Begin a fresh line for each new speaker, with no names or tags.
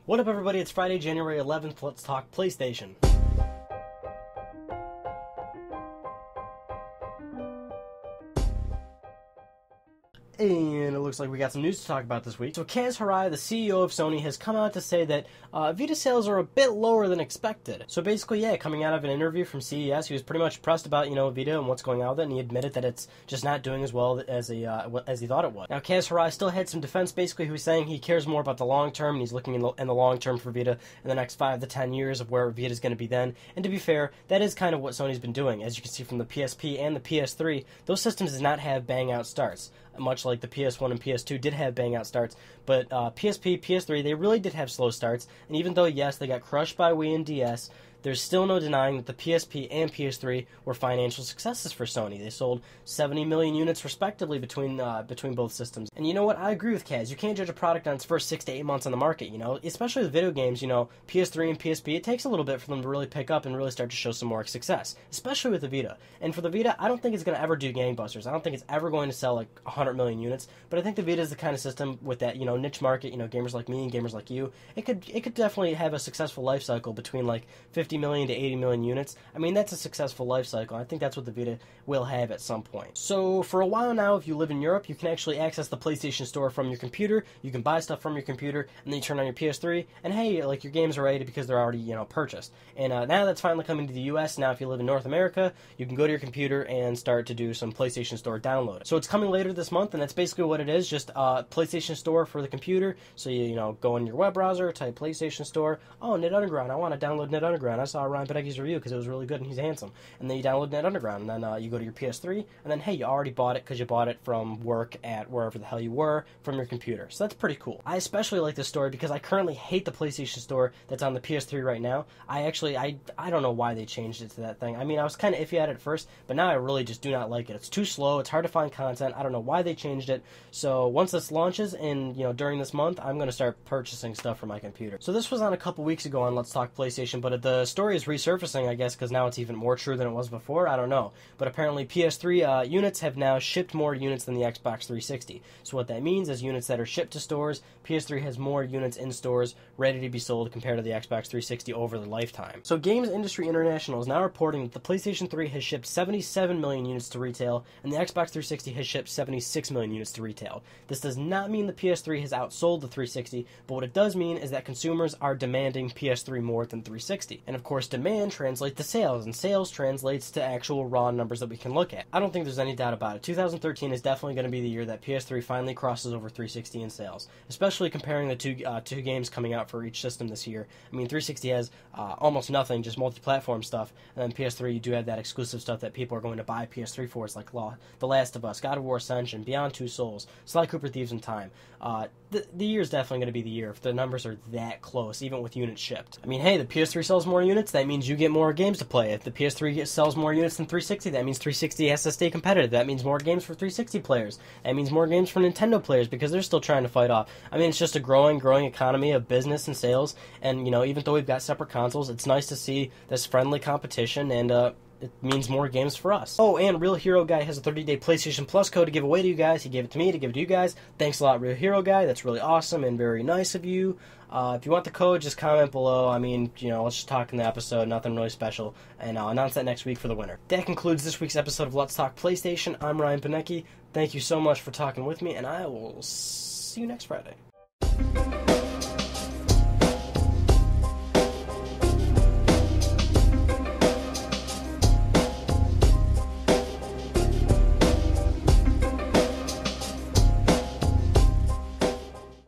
What up, everybody? It's Friday, January 11th. Let's talk PlayStation. And it looks like we got some news to talk about this week. So Kaz Hirai, the CEO of Sony, has come out to say that Vita sales are a bit lower than expected. So basically, yeah, coming out of an interview from CES, he was pretty much pressed about, Vita and what's going on with it, and he admitted that it's just not doing as well as he thought it would. Now, Kaz Hirai still had some defense. Basically, he was saying he cares more about the long term, and he's looking in the long term for Vita in the next 5 to 10 years of where Vita is going to be then. And to be fair, that is kind of what Sony's been doing. As you can see from the PSP and the PS3, those systems did not have bang-out starts, much like the PS1 and PS2 did have bang-out starts, but PSP, PS3, they really did have slow starts, and even though, yes, they got crushed by Wii and DS, there's still no denying that the PSP and PS3 were financial successes for Sony. They sold 70 million units respectively between both systems. And you know what? I agree with Kaz. You can't judge a product on its first 6 to 8 months on the market, especially with video games, PS3 and PSP, it takes a little bit for them to really pick up and really start to show some more success, especially with the Vita. And for the Vita, I don't think it's going to ever do gangbusters. I don't think it's ever going to sell like 100 million units, but I think the Vita is the kind of system with that, niche market, gamers like me and gamers like you, it could definitely have a successful life cycle between like 50 million to 80 million units. I mean, that's a successful life cycle. I think that's what the Vita will have at some point. So for a while now, if you live in Europe, you can actually access the PlayStation Store from your computer. You can buy stuff from your computer, and then you turn on your PS3, and hey, like your games are ready because they're already, purchased. And now that's finally coming to the US. Now if you live in North America, you can go to your computer and start to do some PlayStation Store download. So it's coming later this month, and that's basically what it is, just PlayStation Store for the computer. So you go in your web browser, type PlayStation Store. Oh, Net Underground, I want to download Net Underground. I saw Ryan Benecki's review because it was really good and he's handsome. And then you download Net Underground, and then you go to your PS3, and then hey, you already bought it because you bought it from work at wherever the hell you were from your computer. So that's pretty cool. I especially like this story because I currently hate the PlayStation Store that's on the PS3 right now. I don't know why they changed it to that thing. I mean, I was kind of iffy at it first, but now I really just do not like it. It's too slow. It's hard to find content. I don't know why they changed it. So once this launches and during this month, I'm going to start purchasing stuff for my computer. So this was on a couple weeks ago on Let's Talk PlayStation, but the story is resurfacing, I guess, because now it's even more true than it was before. I don't know. But apparently PS3 units have now shipped more units than the Xbox 360. So what that means is units that are shipped to stores, PS3 has more units in stores ready to be sold compared to the Xbox 360 over the lifetime. So Games Industry International is now reporting that the PlayStation 3 has shipped 77 million units to retail, and the Xbox 360 has shipped 76 million units to retail. This does not mean the PS3 has outsold the 360, but what it does mean is that consumers are demanding PS3 more than 360. And of course, demand translates to sales, and sales translates to actual raw numbers that we can look at. I don't think there's any doubt about it. 2013 is definitely going to be the year that PS3 finally crosses over 360 in sales, especially comparing the two games coming out for each system this year. I mean, 360 has almost nothing, just multi-platform stuff, and then PS3 you do have that exclusive stuff that people are going to buy PS3 for. It's like The Last of Us, God of War Ascension, Beyond Two Souls, Sly Cooper Thieves in Time. The year is definitely going to be the year if the numbers are that close, even with units shipped. I mean, hey, the PS3 sells more units, that means you get more games to play. If the PS3 sells more units than 360, that means 360 has to stay competitive. That means more games for 360 players. That means more games for Nintendo players because they're still trying to fight off. I mean, it's just a growing economy of business and sales, and, even though we've got separate consoles, it's nice to see this friendly competition, and, it means more games for us. Oh, and Real Hero Guy has a 30-day PlayStation Plus code to give away to you guys. He gave it to me to give it to you guys. Thanks a lot, Real Hero Guy. That's really awesome and very nice of you. If you want the code, just comment below. I mean, let's just talk in the episode. Nothing really special. And I'll announce that next week for the winner. That concludes this week's episode of Let's Talk PlayStation. I'm Ryan Benecki. Thank you so much for talking with me, and I will see you next Friday.